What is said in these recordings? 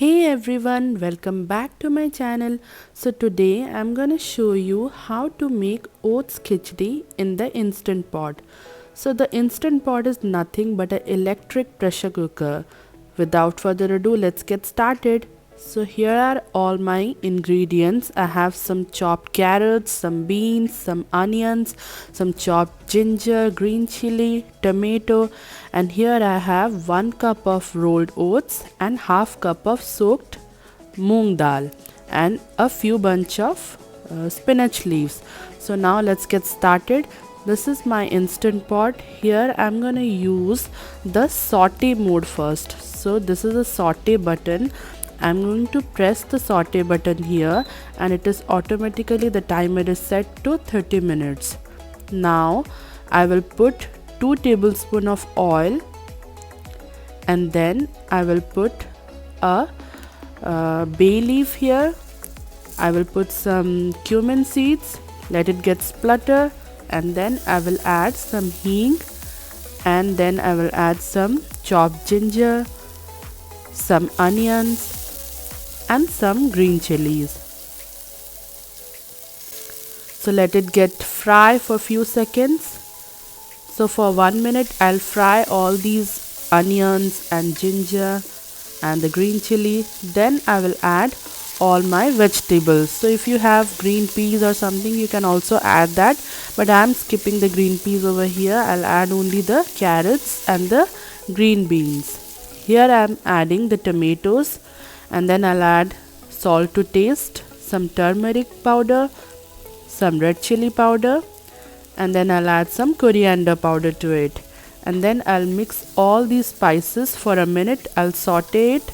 Hey everyone, welcome back to my channel. So today I'm gonna show you how to make oats khichdi in the Instant Pot. So the Instant Pot is nothing but an electric pressure cooker. Without further ado, let's get started. So here are all my ingredients. I have some chopped carrots, some beans, some onions, some chopped ginger, green chili, tomato, and here I have 1 cup of rolled oats and half cup of soaked moong dal and a few bunch of spinach leaves. So now let's get started. This is my Instant Pot. Here I'm gonna use the saute mode first. So this is a saute button. I'm going to press the saute button here and it is automatically, the timer is set to 30 minutes. Now I will put 2 tablespoons of oil and then I will put a bay leaf here. I will put some cumin seeds, let it get splutter, and then I will add some hing, and then I will add some chopped ginger, some onions and some green chilies. So let it get fry for a few seconds. So for 1 minute I'll fry all these onions and ginger and the green chili. Then I will add all my vegetables. So if you have green peas or something, you can also add that, but I'm skipping the green peas over here. I'll add only the carrots and the green beans. Here I'm adding the tomatoes, and then I'll add salt to taste, some turmeric powder, some red chili powder, and then I'll add some coriander powder to it. And then I'll mix all these spices for a minute. I'll saute it,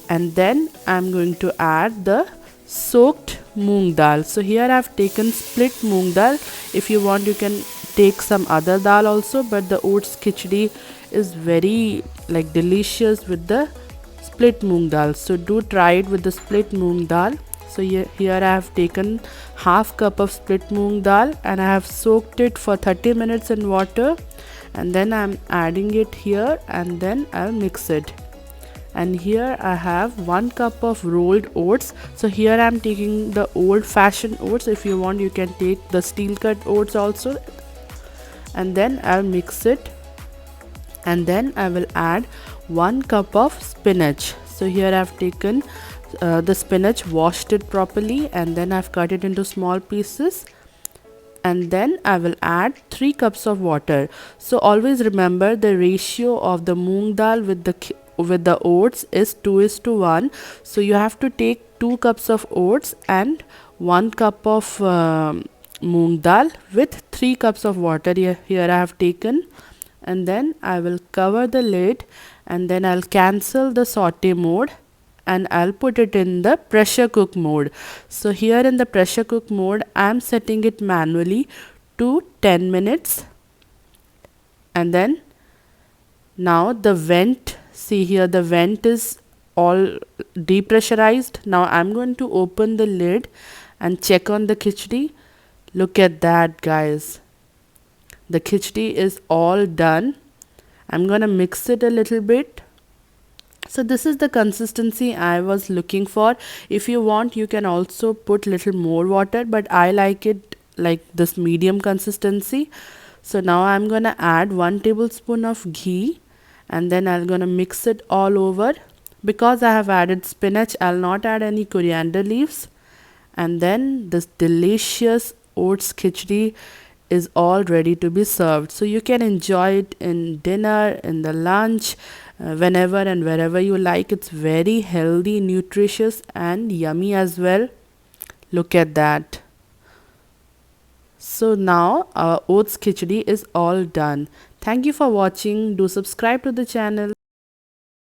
and then I'm going to add the soaked moong dal. So here I've taken split moong dal. If you want, you can take some other dal also, but the oats khichdi is very delicious with the split moong dal. So do try it with the split moong dal. So here I have taken half cup of split moong dal and I have soaked it for 30 minutes in water, and then I'm adding it here and then I'll mix it. And here I have 1 cup of rolled oats. So here I'm taking the old fashioned oats. If you want, you can take the steel cut oats also. And then I'll mix it, and then I will add 1 cup of spinach. So here I've taken the spinach, washed it properly, and then I've cut it into small pieces, and then I will add 3 cups of water. So always remember the ratio of the moong dal with the oats is 2:1. So you have to take 2 cups of oats and 1 cup of moong dal with 3 cups of water. Here I have taken, and then I will cover the lid, and then I'll cancel the saute mode and I'll put it in the pressure cook mode. So here in the pressure cook mode, I'm setting it manually to 10 minutes. And then now the vent, see here the vent is all depressurized. Now I'm going to open the lid and check on the khichdi. Look at that, guys. The khichdi is all done. I'm gonna mix it a little bit. So this is the consistency I was looking for. If you want, you can also put little more water, but I like it like this medium consistency. So now I'm gonna add 1 tablespoon of ghee, and then I'm gonna mix it all over. Because I have added spinach, I'll not add any coriander leaves. And then this delicious oats khichdi is all ready to be served. So you can enjoy it in dinner, in the lunch, whenever and wherever you like. It's very healthy, nutritious and yummy as well. Look at that. So now our oats khichdi is all done. Thank you for watching. Do subscribe to the channel.